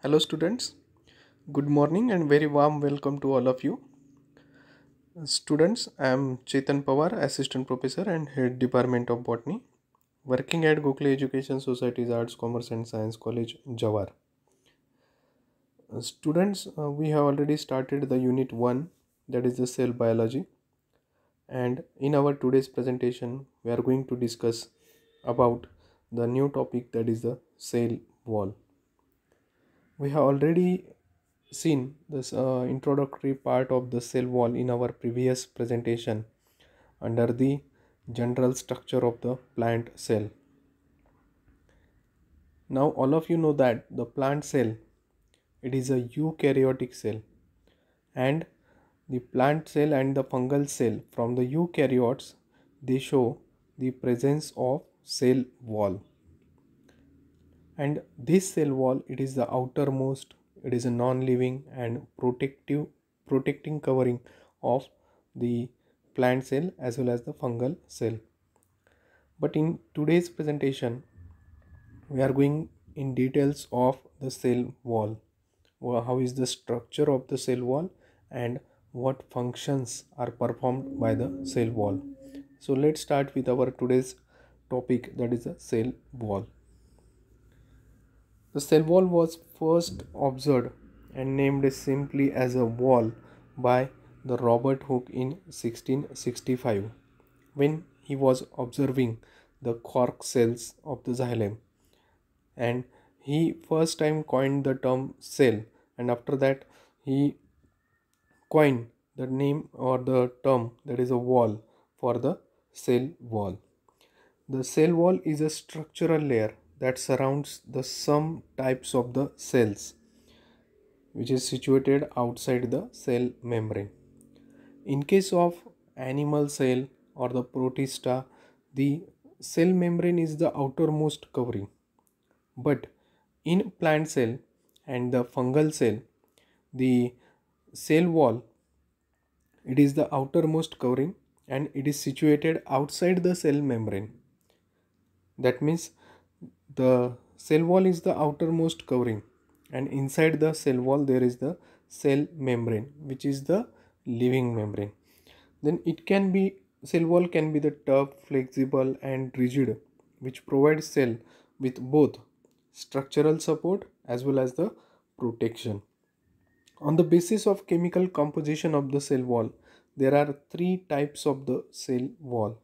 Hello students, good morning and very warm welcome to all of you. Students, I am Chetan Pawar, Assistant Professor and Head Department of Botany, working at Gokhale Education Society's Arts, Commerce and Science College, Jawar. Students, we have already started the Unit 1, that is the cell biology, and in our today's presentation we are going to discuss about the new topic, that is the cell wall. We have already seen this introductory part of the cell wall in our previous presentation under the general structure of the plant cell. Now all of you know that the plant cell, it is a eukaryotic cell, and the plant cell and the fungal cell from the eukaryotes, they show the presence of cell wall. And this cell wall, it is the outermost, it is a non-living and protecting covering of the plant cell as well as the fungal cell. But in today's presentation we are going in details of the cell wall. How is the structure of the cell wall and what functions are performed by the cell wall. So let's start with our today's topic, that is the cell wall. The cell wall was first observed and named simply as a wall by the Robert Hooke in 1665 when he was observing the cork cells of the xylem, and he first time coined the term cell, and after that he coined the name or the term, that is a wall, for the cell wall. The cell wall is a structural layer that surrounds the some types of the cells which is situated outside the cell membrane. In case of animal cell or the protista, the cell membrane is the outermost covering. But in plant cell and the fungal cell, the cell wall, it is the outermost covering and it is situated outside the cell membrane. That means the cell wall is the outermost covering and inside the cell wall there is the cell membrane, which is the living membrane. Then it can be, cell wall can be the tough, flexible and rigid, which provides cell with both structural support as well as the protection. On the basis of chemical composition of the cell wall, there are three types of the cell wall.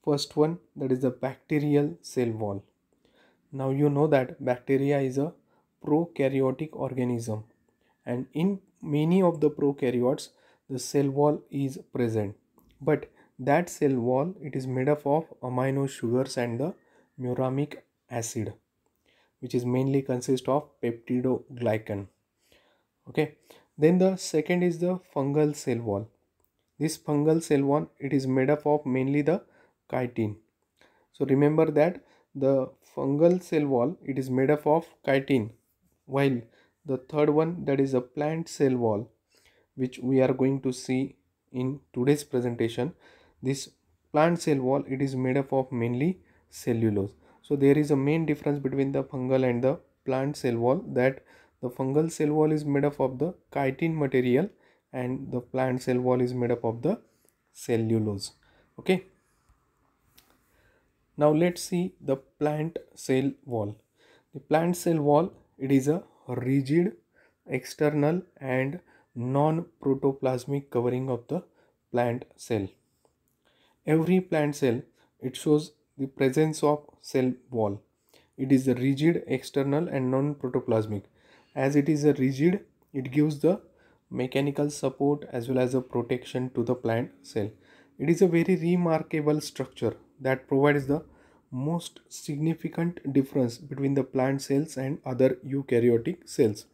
First one, that is the bacterial cell wall. Now you know that bacteria is a prokaryotic organism, and in many of the prokaryotes the cell wall is present, but that cell wall, it is made up of amino sugars and the muramic acid, which is mainly consist of peptidoglycan. Okay, then the second is the fungal cell wall. This fungal cell wall, it is made up of mainly the chitin. So remember that the fungal cell wall, it is made up of chitin, while the third one, that is a plant cell wall, which we are going to see in today's presentation. This plant cell wall, it is made up of mainly cellulose. So there is a main difference between the fungal and the plant cell wall, that the fungal cell wall is made up of the chitin material and the plant cell wall is made up of the cellulose. Okay. Now let's see the plant cell wall. The plant cell wall, it is a rigid, external and non-protoplasmic covering of the plant cell. Every plant cell, it shows the presence of cell wall. It is a rigid, external and non-protoplasmic. As it is a rigid, it gives the mechanical support as well as a protection to the plant cell. It is a very remarkable structure that provides the most significant difference between the plant cells and other eukaryotic cells.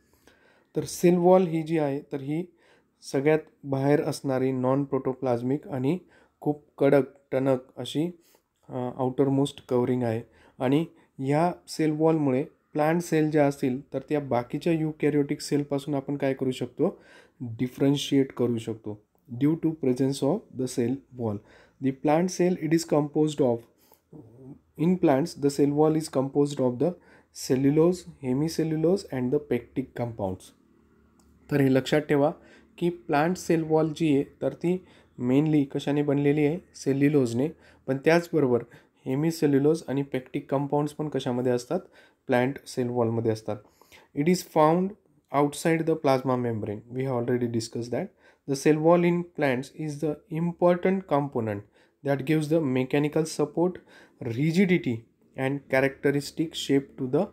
तर sale wall ही जी आहे तर ही सगळ्यात बाहेर असणारी non प्रोटोप्लाझ्मिक आणि खूप कडक टणक अशी आउटरमोस्ट कवरिंग आहे, आणि ह्या सेल वॉलमुळे प्लांट सेल ज्या असतील तर त्या बाकीच्या युकॅरियोटिक सेलपासून आपण काय करू शकतो, डिफरन्शिएट करू शकतो due to presence of the cell wall. The plant cell, it is composed of, in plants the cell wall is composed of the cellulose, hemicellulose and the pectic compounds. तर हे लक्षात ठेवा की प्लांट सेल वॉल जी आहे तर ती mainly कशाने बनलेली आहे, सेल्युलोजने. पण त्याचबरोबर हेमिसेल्युलोज आणि पेक्टिक कंपाऊंड्स पण कशामध्ये असतात, प्लांट सेल वॉलमध्ये असतात. It is found outside the plasma membrane. We have already discussed that. The cell wall in plants is the important component that gives the mechanical support, rigidity and characteristic shape to the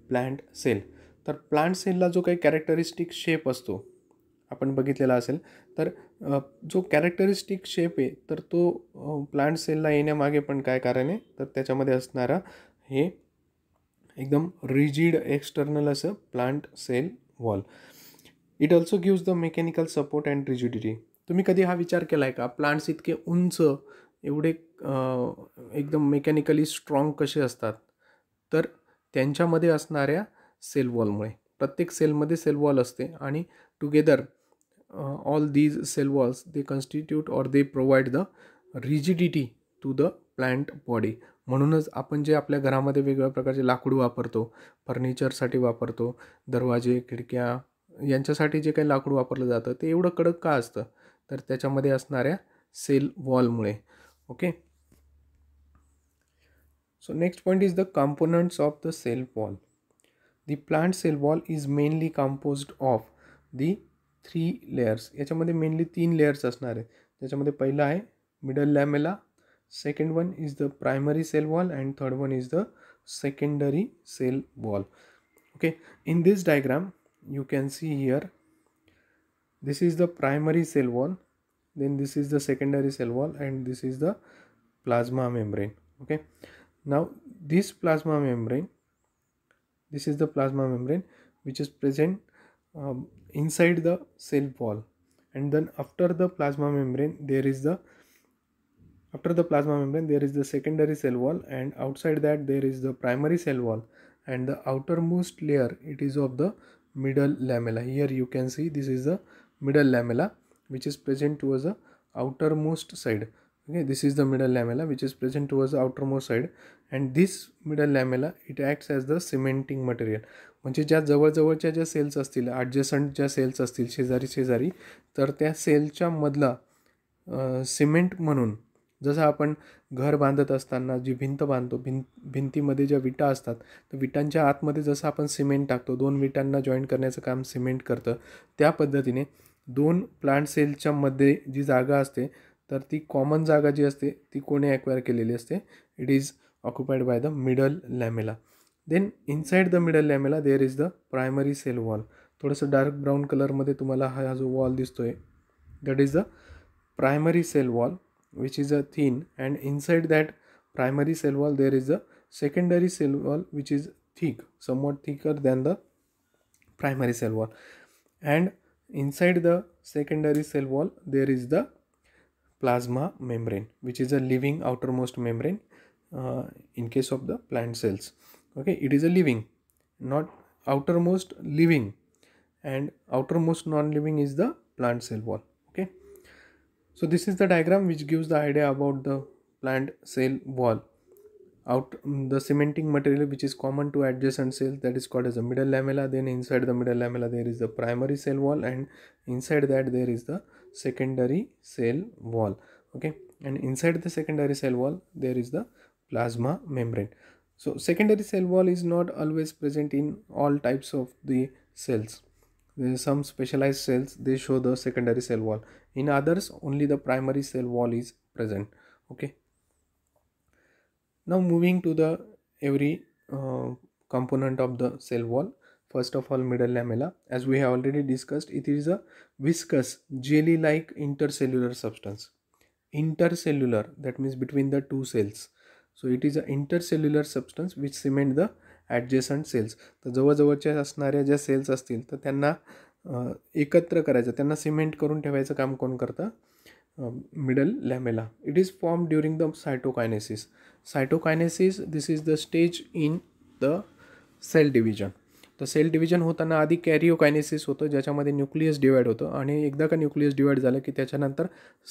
plant cell. तर plant सेलला जो काही characteristic shape असतो आपण बघितलेला असेल, तर जो characteristic shape आहे तर तो प्लांट सेलला येण्यामागे पण काय कारण आहे, तर त्याच्यामध्ये असणारा हे एकदम रिजिड एक्सटर्नल असं plant cell wall. It also gives the mechanical support and rigidity. तुम्ही कधी हा विचार केला आहे का, प्लांट्स इतके उंच, एवढे एकदम मेकॅनिकली स्ट्रॉंग कसे असतात, तर त्यांच्यामध्ये असणाऱ्या सेल वॉलमुळे. प्रत्येक सेलमध्ये सेल वॉल असते आणि together all these cell walls they constitute or they provide the rigidity to the plant body. म्हणूनच आपण जे आपल्या घरामध्ये वेगवेगळ्या प्रकारचे लाकूड वापरतो, फर्निचरसाठी वापरतो, दरवाजे, खिडक्या यांच्यासाठी जे काही लाकूड वापरलं जातं ते एवढं कडक का असतं, तर त्याच्यामध्ये असणाऱ्या सेल वॉलमुळे. Okay. So next point is the components of the cell wall. The plant cell wall is mainly composed of the 3 layers. याच्यामध्ये मेनली 3 लेयर्स असणार आहेत. त्याच्यामध्ये पहिला आहे middle lamella, second one is the primary cell wall and third one is the secondary cell wall. Okay, in this diagram you can see here this is the primary cell wall, then this is the secondary cell wall and this is the plasma membrane. Okay, now this plasma membrane, this is the plasma membrane which is present inside the cell wall, and then after the plasma membrane there is the secondary cell wall, and outside that there is the primary cell wall, and the outermost layer it is of the middle lamella. Here you can see this is the middle lamella which is present towards the outermost side. Okay, this is the middle lamella which is present towards the outermost side, and this middle lamella it acts as the cementing material. म्हणजे ज्या जवळजवळच्या ज्या cells असतील, ॲडजसंट ज्या cells असतील, शेजारी शेजारी, तर त्या सेलच्या मधला सिमेंट म्हणून, जसं आपण घर बांधत असताना जी भिंत बांधतो, भिंतीमध्ये ज्या विटा असतात, तर विटांच्या आतमध्ये जसं आपण सिमेंट टाकतो, 2 विटांना जॉईंट करण्याचं काम सिमेंट करतं, त्या पद्धतीने 2 प्लांट सेलच्या मध्ये जी जागा असते तर ती कॉमन जागा जी असते ती कोणी ॲक्वायर केलेली असते, it is occupied by the middle lamella. Then inside the middle lamella there is the primary cell wall. थोडंसं डार्क ब्राऊन कलरमध्ये तुम्हाला हा जो वॉल दिसतोय, that is the primary cell wall which is a thin, and inside that primary cell wall there is a secondary cell wall which is thick, somewhat thicker than the primary cell wall, and inside the secondary cell wall there is the plasma membrane which is a living outermost membrane in case of the plant cells. Okay, it is a living, not outermost living, and outermost non-living is the plant cell wall. Okay, so this is the diagram which gives the idea about the plant cell wall. The cementing material which is common to adjacent cells, that is called as the middle lamella. Then inside the middle lamella there is the primary cell wall, and inside that there is the secondary cell wall. Okay, and inside the secondary cell wall there is the plasma membrane. So secondary cell wall is not always present in all types of the cells. There are some specialized cells, they show the secondary cell wall. In others only the primary cell wall is present. Okay, now moving to the every component of the cell wall. First of all, middle lamella, as we have already discussed, it is a viscous jelly like intercellular substance. Intercellular, that means between the two cells. So it is a intercellular substance which cement the adjacent cells. तर जवळजवळच्या असणाऱ्या ज्या cells असतील तर त्यांना एकत्र करायचं, त्यांना सिमेंट करून ठेवायचं काम कोण करतं, middle lamella. It is form during the cytokinesis. Cytokinesis, this is the stage in the cell division. तर सेल डिव्हिजन होताना आधी कॅरिओकायनेसिस होतं, ज्याच्यामध्ये न्यूक्लियस डिवाईड होतं, आणि एकदा का न्यूक्लियस डिवाईड झालं की त्याच्यानंतर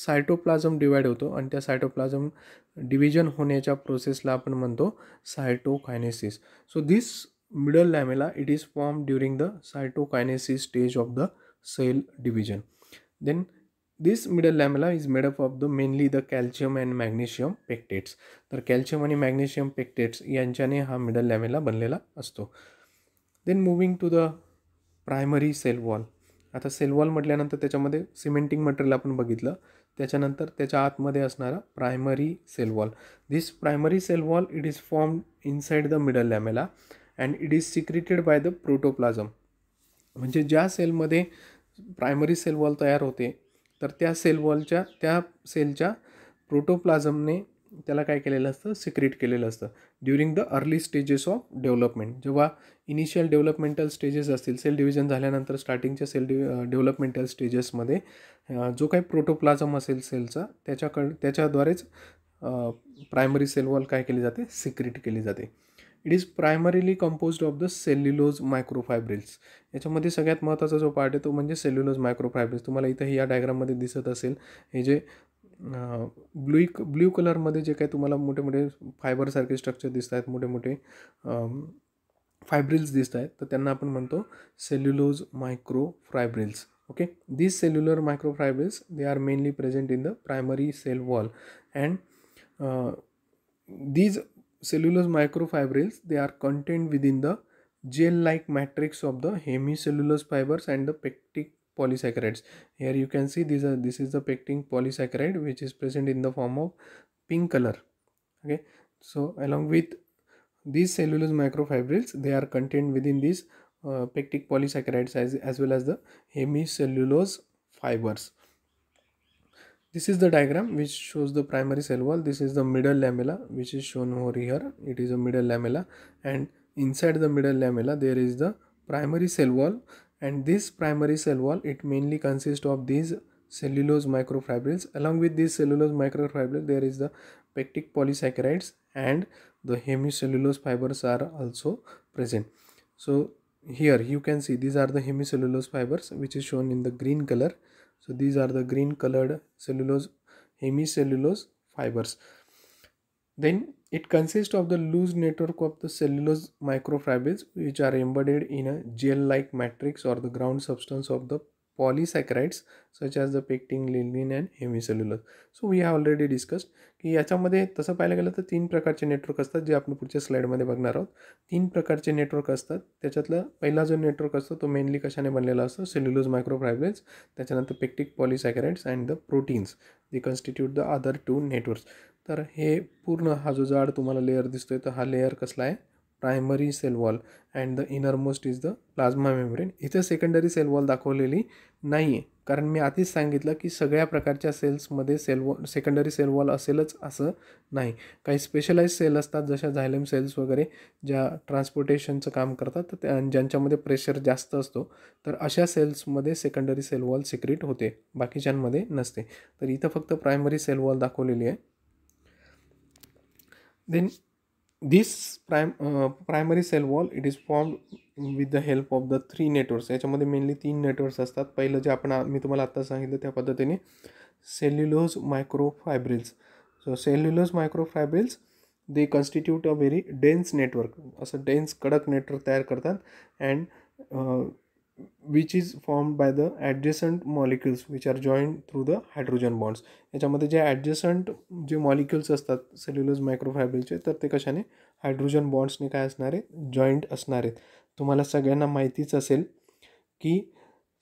सायटोप्लाझम डिवाईड होतो, आणि त्या सायटोप्लाझम डिव्हिजन होण्याच्या प्रोसेसला आपण म्हणतो cytokinesis. So this middle lamella, it is formed during the cytokinesis stage of the cell division. Then this middle lamella is made up of the mainly the calcium and magnesium pectates. तर calcium आणि magnesium pectates यांच्याने हा middle lamella बनलेला असतो. Then moving to the primary cell wall. आता cell wall म्हटल्यानंतर त्याच्यामध्ये cementing material आपण बघितलं, त्याच्यानंतर त्याच्या आतमध्ये असणारा primary cell wall. This primary cell wall it is formed inside the middle lamella and it is secreted by the protoplasm. म्हणजे ज्या सेलमध्ये प्रायमरी सेल वॉल तयार होते तर त्या सेलच्या प्रोटोप्लाझमने त्याला काय केलेलं असतं, सिक्रेट केलेलं असतं during the early stages of development. जेव्हा इनिशियल डेव्हलपमेंटल स्टेजेस असतील, सेल डिव्हिजन झाल्यानंतर स्टार्टिंगच्या डेव्हलपमेंटल स्टेजेसमध्ये जो काही प्रोटोप्लाझम असेल सेलचा त्याच्याद्वारेच प्रायमरी सेल वॉल काय केली जाते, सिक्रेट केली जाते. It is primarily composed of the cellulose microfibrils. याच्यामध्ये सगळ्यात महत्त्वाचा जो पार्ट आहे तो म्हणजे सेल्युलोज मायक्रोफायब्रिल्स. तुम्हाला इथं या डायग्राममध्ये दिसत असेल, हे जे ब्ल्यू कलरमध्ये जे काही तुम्हाला मोठे मोठे फायबरसारखे स्ट्रक्चर दिसत आहेत, मोठे मोठे फायब्रिल्स दिसत आहेत, तर त्यांना आपण म्हणतो cellulose microfibrils. Okay, these cellular microfibrils they are mainly present in the primary cell wall, and these cellulose microfibrils they are contained within the gel-like matrix of the hemicellulose fibers and the pectic polysaccharides. Here you can see this is the pectin polysaccharide which is present in the form of pink color. Okay, so along with these cellulose microfibrils they are contained within these pectic polysaccharides as well as the hemicellulose fibers. This is the diagram which shows the primary cell wall. This is the middle lamella which is shown over here. It is a middle lamella, and inside the middle lamella there is the primary cell wall, and this primary cell wall it mainly consists of these cellulose microfibrils. Along with these cellulose microfibrils there is the pectic polysaccharides and the hemicellulose fibers are also present. So here you can see these are the hemicellulose fibers which is shown in the green color. So these are the green colored hemicellulose fibers. Then it consists of the loose network of the cellulose microfibrils which are embedded in a gel-like matrix or the ground substance of the polysaccharides such as the pectin, lignin and hemicellulose. So we have already discussed की याच्यामध्ये तसं पाहायला गेलं तर 3 प्रकारचे network असतात जे आपण पुढच्या स्लाइडमध्ये बघणार आहोत. 3 प्रकारचे नेटवर्क असतात. त्याच्यातला पहिला जो नेटवर्क असतो तो मेनली कशाने बनलेला असतो, सेल्युलोज मायक्रोफायब्रिल्स, त्याच्यानंतर pectic polysaccharides and the proteins they constitute the other 2 networks. तर हे पूर्ण हा जो जाड तुम्हाला लेअर दिसतोय तर हा लेअर कसला आहे, primary cell wall, and the innermost is the plasma membrane. इथं सेकंडरी सेल वॉल दाखवलेली नाही आहे कारण मी आधीच सांगितलं की सगळ्या प्रकारच्या सेल्समध्ये सेकंडरी सेल वॉल असेलच असं नाही. काही स्पेशलाइज सेल असतात जशा झायलम सेल्स वगैरे ज्या ट्रान्सपोर्टेशनचं काम करतात तर ज्यांच्यामध्ये प्रेशर जास्त असतो तर अशा सेल्समध्ये सेकंडरी सेल वॉल सिक्रेट होते, बाकीच्यांमध्ये नसते. तर इथं फक्त प्रायमरी सेल वॉल दाखवलेली आहे. Then this primary cell wall it is formed with the help of the 3 networks. याच्यामध्ये मेनली 3 नेटवर्क्स असतात. पहिलं जे मी तुम्हाला आता सांगितलं त्या पद्धतीने cellulose microfibrils. So cellulose microfibrils they constitute a very dense network, असं डेन्स कडक नेटवर्क तयार करतात, and which is formed by the adjacent molecules which are joined through the hydrogen bonds. याच्यामध्ये जे ॲडजसंट जे मॉलिक्युल्स असतात सेल्युलोज मायक्रोफायब्रिलचे तर ते कशाने, हायड्रोजन बॉन्ड्सने काय असणार आहे, जॉईंट असणार आहेत. तुम्हाला सगळ्यांना माहितीच असेल की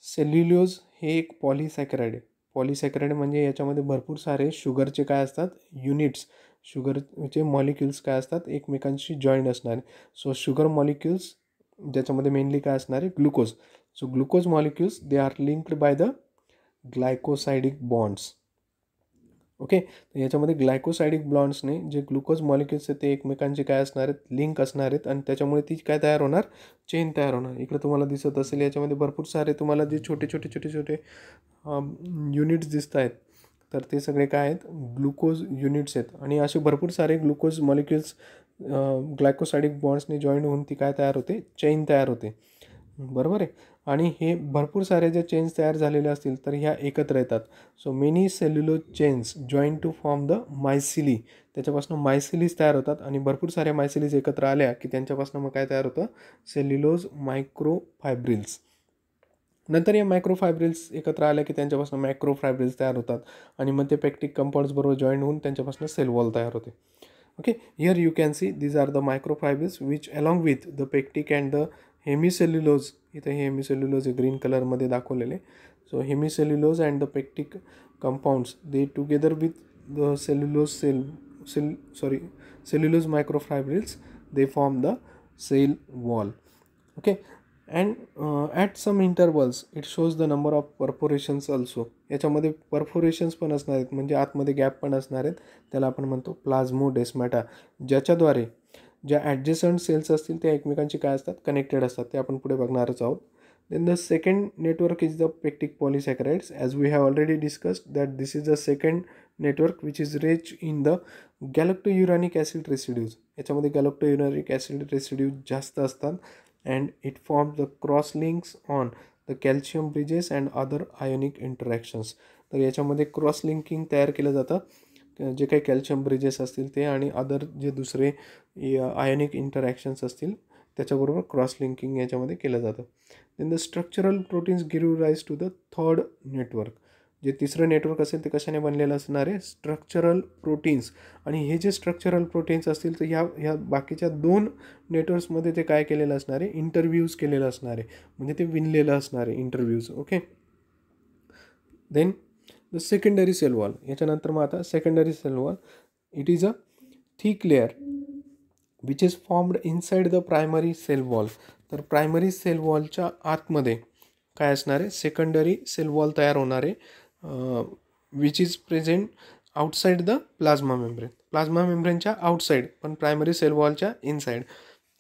सेल्युलोज हे एक पॉलिसॅकराइड आहे. पॉलिसॅकराइड म्हणजे याच्यामध्ये भरपूर सारे शुगरचे काय असतात, युनिट्स, शुगरचे मॉलिक्युल्स काय असतात एकमेकांशी जॉईंट असणार. सो शुगर मॉलिक्युल्स ज्याच्यामध्ये मेनली काय असणार आहे, glucose. So glucose molecules they are linked by the glycosidic bonds. Okay, तर याच्यामध्ये ग्लायकोसायडिक बॉन्ड्सने जे ग्लुकोज मॉलिक्युल्स आहेत ते एकमेकांचे काय असणार आहेत, लिंक असणार आहेत, आणि त्याच्यामुळे ती काय तयार होणार, चेन तयार होणार. इकडे तुम्हाला दिसत असेल याच्यामध्ये भरपूर सारे तुम्हाला जे छोटे छोटे छोटे छोटे युनिट्स दिसत आहेत तर ते सगळे काय आहेत, ग्लुकोज युनिट्स आहेत. आणि असे भरपूर सारे ग्लुकोज मॉलिक्युल्स ग्लायकोसायडिक बॉन्ड्सने जॉईन होऊन ती काय तयार होते, चेन तयार होते. बरोबर आहे. आणि हे भरपूर सारे जे चेन्स तयार झालेले असतील तर ह्या एकत्र येतात. So many cellulose chains join to form the micellae. त्याच्यापासून मायसिलीज तयार होतात आणि भरपूर साऱ्या मायसिलीज एकत्र आल्या की त्यांच्यापासून मग काय तयार होतं, सेल्युलोज मायक्रोफायब्रिल्स. नंतर या मायक्रोफायब्रिल्स एकत्र आल्या की त्यांच्यापासून मॅक्रोफायब्रिल्स तयार होतात आणि मग ते पेक्टिक कंपाऊंड्स बरोबर जॉईन होऊन त्यांच्यापासून सेल वॉल तयार होते. Okay, here you can see these are the microfibrils which along with the pectic and the hemicellulose. इथे हे हेमिसेल्युलोज ग्रीन कलरमध्ये दाखवलेले. So hemicellulose and the pectic compounds they together with the cellulose microfibrils they form the cell wall. Okay, and at some intervals it shows the number of perforations also. याच्यामध्ये परफोरेशन्स पण असणार आहेत, म्हणजे आतमध्ये gap पण असणार आहेत. त्याला आपण म्हणतो प्लाझ्मोडेस्माटा, ज्याच्याद्वारे ज्या ॲडजसंट सेल्स असतील त्या एकमेकांशी काय असतात, कनेक्टेड असतात. ते आपण पुढे बघणारच आहोत. Then the second network is the pectic polysaccharides. As we have already discussed that this is the second network which is rich in the galactouronic acid residues. याच्यामध्ये galactouronic acid residues जास्त असतात and it forms the cross links on the calcium bridges and other ionic interactions. तर याच्यामध्ये cross linking तयार केलं जातं, जे काही कॅल्शियम ब्रिजेस असतील ते आणि अदर जे दुसरे आयोनिक इंटरॅक्शन्स असतील त्याच्याबरोबर क्रॉस लिंकिंग याच्यामध्ये केलं जातं. Then the structural proteins give rise to the third network. जे तिसरं नेटवर्क असेल ते कशाने बनलेलं असणार आहे, स्ट्रक्चरल प्रोटीन्स. आणि हे जे स्ट्रक्चरल प्रोटीन्स असतील तर ह्या बाकीच्या दोन नेटवर्क्समध्ये ते काय केलेलं असणार आहे, इंटरव्ह्यूज केलेलं असणार आहे, म्हणजे ते विणलेलं असणार आहे इंटरव्ह्यूज. Okay, then the secondary cell wall. याच्यानंतर मग आता secondary cell wall, it is a thick layer which is formed inside the primary cell wall. तर प्रायमरी सेल वॉलच्या आतमध्ये काय असणार आहे, सेकंडरी सेल वॉल तयार होणार आहे, which is present outside the plasma membrane. Plasma मेम्ब्रेनच्या आउटसाइड पण प्रायमरी सेल वॉलच्या inside.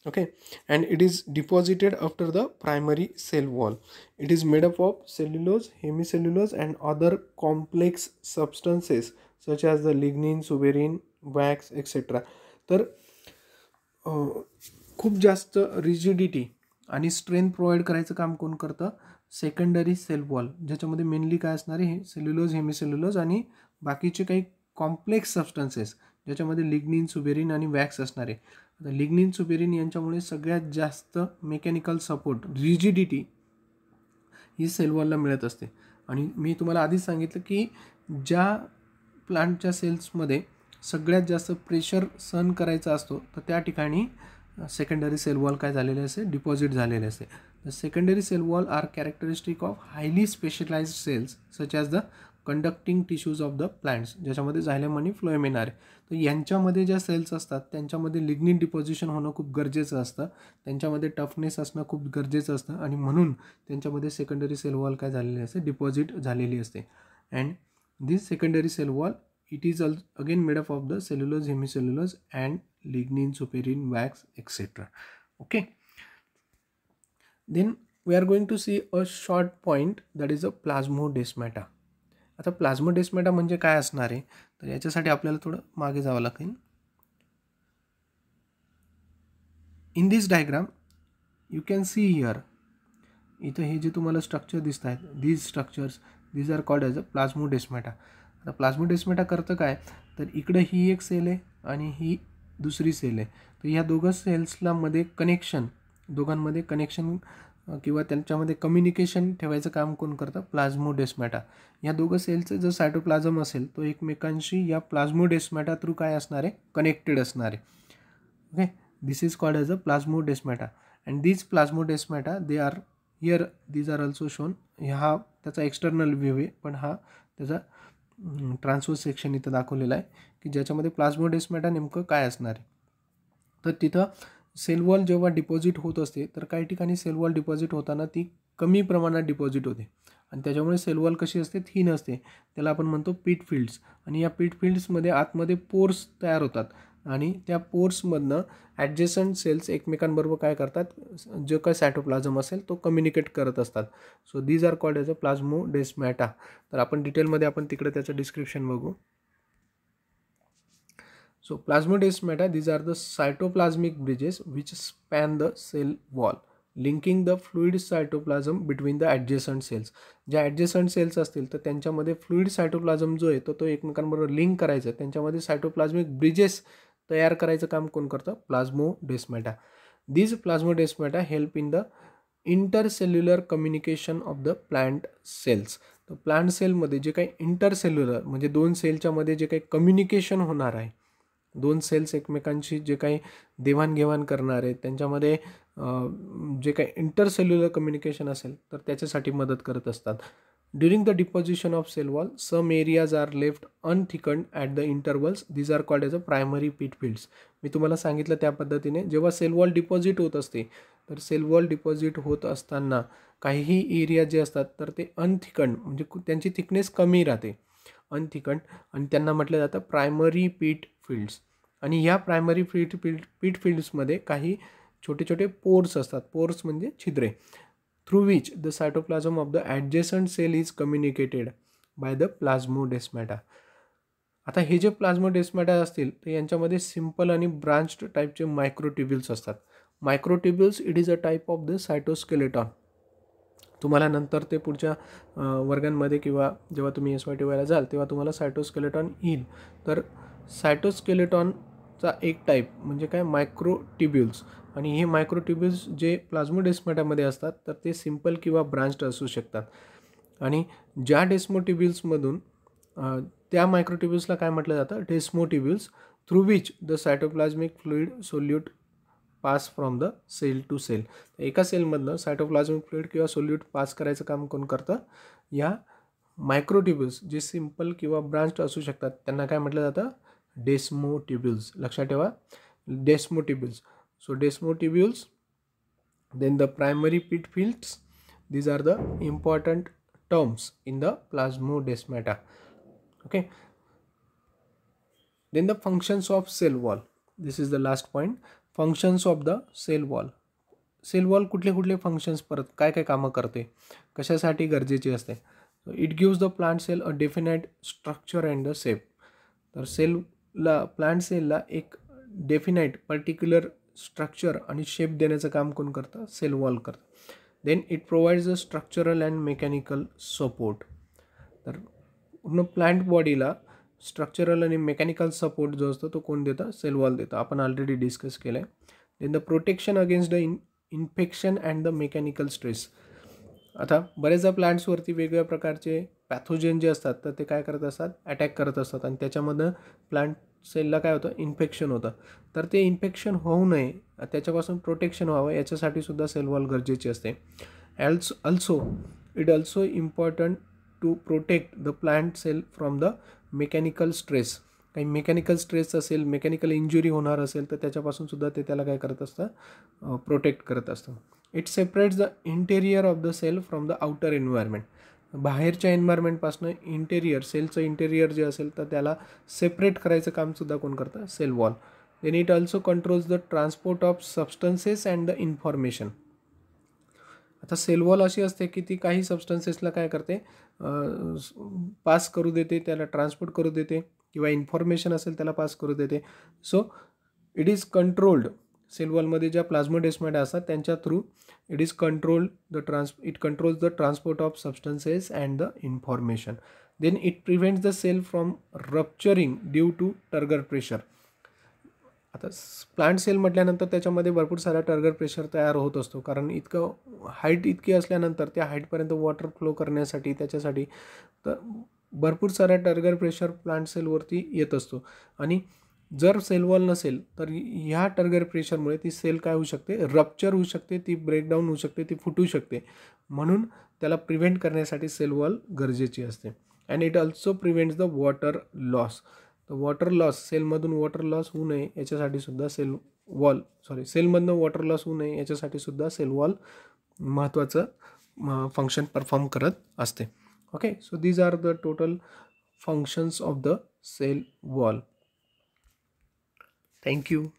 Okay, and it is deposited after the primary cell wall. It is made up of cellulose, hemicellulose and other complex substances such as the lignin, suberin, wax etcetera. तर खूप जास्त rigidity आणि strength provide करायचं काम कोण करतं, secondary cell wall, ज्याच्यामध्ये mainly काय असणार आहे, सेल्युलोज, हेमिसेल्युलोज आणि बाकीचे काही कॉम्प्लेक्स सबस्टन्सेस ज्याच्यामध्ये लिग्निन, सुबेरिन आणि वॅक्स असणार आहे. आता लिग्निन, सुबेरिन यांच्यामुळे सगळ्यात जास्त मेकॅनिकल सपोर्ट, रिजिडिटी ही सेल वॉलला मिळत असते. आणि मी तुम्हाला आधीच सांगितलं की ज्या प्लांटच्या सेल्समध्ये सगळ्यात जास्त प्रेशर सहन करायचा असतो तर त्या ठिकाणी सेकंडरी सेल वॉल काय झालेले असते, डिपॉझिट झालेले असते. The secondary cell wall are characteristic of highly specialised cells such as the conducting tissues of the plants, ज्याच्यामध्ये झायलम आणि फ्लोएम येणार आहे. तर यांच्यामध्ये ज्या सेल्स असतात त्यांच्यामध्ये लिग्निन डिपॉझिशन होणं खूप गरजेचं असतं, त्यांच्यामध्ये टफनेस असणं खूप गरजेचं असतं आणि म्हणून त्यांच्यामध्ये सेकंडरी सेल वॉल काय झालेली असते, डिपॉझिट झालेली असते. And this secondary cell wall it is again made up of the cellulose, hemicellulose and lignin, superin, wax etc. Okay, then we are going to see a short point that is a plasmodesmata. आता प्लाझ्मोडेस्माटा म्हणजे काय असणार आहे, तर याच्यासाठी आपल्याला थोडं मागे जावं लागेल. In this diagram you can see here, इथं हे जे तुम्हाला स्ट्रक्चर दिसत आहेत, these structures these are called as a plasmodesmata. आता प्लाझ्मोडेस्माटा करतं काय, तर इकडं ही एक सेल आहे आणि ही दुसरी सेल आहे. तर ह्या दोघं सेल्सला मध्ये कनेक्शन, दोघांमध्ये कनेक्शन किंवा त्यांच्यामध्ये कम्युनिकेशन ठेवायचं काम कोण करतं, प्लाझ्मोडेस्माटा. या दोघं सेलचं जर सायटोप्लाझम असेल तो एकमेकांशी या प्लाझ्मोडेस्माटा थ्रू काय असणार आहे, कनेक्टेड असणार आहे. Okay, this is called as a plasmodesmata. And these plasmodesmata they are here, these are also shown. हा त्याचा एक्सटर्नल व्ह्यू आहे, पण हा त्याचा ट्रान्सवर्स सेक्शन इथं दाखवलेला आहे की ज्याच्यामध्ये प्लाझ्मोडेस्माटा नेमकं काय असणार आहे. तर तिथं सेल वॉल जेव्हा डिपॉझिट होत असते तर काही ठिकाणी सेल वॉल डिपॉझिट होताना ती कमी प्रमाणात डिपॉझिट होते आणि त्याच्यामुळे सेल वॉल कशी असते, थिन असते. त्याला आपण म्हणतो पीट फील्ड्स. आणि या पीट फील्ड्समध्ये आतमध्ये पोर्स तयार होतात आणि त्या पोर्समधनं ॲडजसंट सेल्स एकमेकांबरोबर काय करतात, जो काय सायटोप्लाझम असेल तो कम्युनिकेट करत असतात. So these are called as a plasmodesmata. तर आपण डिटेलमध्ये आपण तिकडे त्याचं डिस्क्रिप्शन बघू. So plasmodesmata, these are the cytoplasmic bridges which span the cell wall. Linking the fluid cytoplasm between the adjacent cells. ज्या ॲडजेसंट सेल्स असतील तर त्यांच्यामध्ये फ्लुइड सायटोप्लाझम जो आहे तो एकमेकांबरोबर लिंक करायचा, त्यांच्यामध्ये सायटोप्लाझमिक ब्रिजेस तयार करायचं काम कोण करतं? प्लाझ्मोडेस्माटा. These plasmodesmata help in the intercellular communication of the plant cells. तर प्लांट सेलमध्ये जे काही इंटरसेल्युलर म्हणजे दोन सेलच्या मध्ये जे काही कम्युनिकेशन होणार आहे, दोन सेल्स एकमेकांशी जे काही देवाणघेवाण करणार आहेत, त्यांच्यामध्ये जे काही इंटरसेल्युलर कम्युनिकेशन असेल तर त्याच्यासाठी मदत करत असतात. During the deposition of cell wall some areas are left unthickened at the intervals. These are called as a primary pit fields. मी तुम्हाला सांगितलं त्या पद्धतीने जेव्हा सेल वॉल डिपॉझिट होत असते तर सेल वॉल डिपॉझिट होत असताना काहीही एरिया जे असतात तर ते अनथिकन्ड म्हणजे त्यांची थिकनेस कमी राहते, अनथिकन्ड, आणि त्यांना म्हटलं जातं प्रायमरी पीट फील्ड्स. आणि ह्या प्रायमरी पीट फील्ड्समध्ये काही छोटे छोटे पोर्स असतात. पोर्स म्हणजे छिद्रे, through which the cytoplasm of the adjacent cell is communicated by the plasmodesmata. आता हे जे प्लाझ्मोडेस्माटा असतील तर यांच्यामध्ये सिंपल आणि ब्रांच्ड टाईपचे मायक्रोट्युब्युल्स असतात. Microtubules it is a type of the cytoskeleton. तुम्हाला नंतर ते पुढच्या वर्गांमध्ये किंवा जेव्हा तुम्ही SYTYला जाल तेव्हा तुम्हाला सायटोस्केलेटॉन येईल. तर सायटोस्केलेटॉनचा एक टाईप म्हणजे काय? मायक्रोट्युब्युल्स. आणि हे मायक्रोट्युब्युल्स जे प्लाझ्मोडेस्माटामध्ये असतात तर ते सिंपल किंवा ब्रांच्ड असू शकतात. आणि ज्या डेस्मोट्युब्युल्समधून त्या मायक्रोट्युब्युल्सला काय म्हटलं जातं? Desmotubules. Through which the cytoplasmic fluid solute pass from the cell to cell. एका सेलमधनं सायटोप्लाझमिक फ्लुइड किंवा सोल्यूट पास करायचं काम कोण करतं? या मायक्रोट्युब्युल्स जे सिंपल किंवा ब्रांच्ड असू शकतात त्यांना काय म्हटलं जातं? डेस्मोट्युब्युल्स. लक्षात ठेवा, डेस्मोट्युब्युल्स. So desmotubules, then the primary pit fields. These are the important terms in the plasmodesmata. Okay. Then the functions of cell wall. This is the last point. Functions of the cell wall. Cell wall कुठले कुठले functions परत काय काय कामं करते, कशासाठी गरजेची असते? It gives the plant cell a definite structure and the shape. तर सेलला, प्लांट सेलला एक डेफिनाइट पर्टिक्युलर स्ट्रक्चर आणि शेप देण्याचं काम कोण करतं? सेल वॉल करतं. Then it provides a structural and mechanical support. तर पूर्ण प्लांट बॉडीला स्ट्रक्चरल आणि मेकॅनिकल सपोर्ट जो असतो तो कोण देतं? सेल वॉल देतं. आपण ऑलरेडी डिस्कस केलं आहे. Then the protection against the infection and the mechanical stress. आता बरेचदा प्लांट्सवरती वेगवेगळ्या प्रकारचे पॅथोजेन जे असतात तर ते काय करत असतात? अटॅक करत असतात आणि त्याच्यामधनं प्लांट सेलला काय होतं? इन्फेक्शन होतं. तर ते इन्फेक्शन होऊ नये, त्याच्यापासून प्रोटेक्शन व्हावं याच्यासाठी सुद्धा सेल वॉल गरजेची असते. It also important to protect the plant cell from the mechanical stress. काही मेकॅनिकल स्ट्रेस असेल, मेकॅनिकल इंजुरी होणार असेल तर त्याच्यापासून सुद्धा ते त्याला काय करत असतं? प्रोटेक्ट करत असतं. It separates the interior of the cell from the outer environment. बाहेरच्या एन्व्हायरमेंटपासून इंटेरियर, सेलचं इंटेरियर जे असेल तर त्याला सेपरेट करायचं काम सुद्धा कोण करतं? Cell wall. Then it also controls the transport of substances and the information. आता सेल वॉल अशी असते की ती काही सबस्टन्सेसला काय करते? पास करू देते, त्याला ट्रान्सपोर्ट करू देते, किंवा इन्फॉर्मेशन असेल त्याला पास करू देते. So it is controlled. Cell वॉलमध्ये ज्या प्लाझ्मोडेस्माटा असतात त्यांच्या through it is controlled it controls the transport of substances and the information. Then it prevents the cell from rupturing due to turgor pressure. आता plant cell म्हटल्यानंतर त्याच्यामध्ये भरपूर सारा turgor pressure तयार होत असतो, कारण इतकं हाईट इतकी असल्यानंतर त्या हाईटपर्यंत वॉटर फ्लो करण्यासाठी त्याच्यासाठी तर भरपूर सारा टर्गर प्रेशर प्लांट सेलवरती येत असतो. आणि जर सेल वॉल नसेल तर ह्या टर्गर प्रेशरमुळे ती सेल काय होऊ शकते? रप्चर होऊ शकते, ती ब्रेकडाऊन होऊ शकते, ती फुटू शकते. म्हणून त्याला प्रिव्हेंट करण्यासाठी सेल वॉल गरजेची असते. And it also prevents the water loss. तर वॉटर लॉस, सेलमधून वॉटर लॉस होऊ नये याच्यासाठी सुद्धा सेलमधनं वॉटर लॉस होऊ नये याच्यासाठी सुद्धा सेल वॉल महत्त्वाचं फंक्शन परफॉर्म करत असते. Okay, so these are the total functions of the cell wall. Thank you.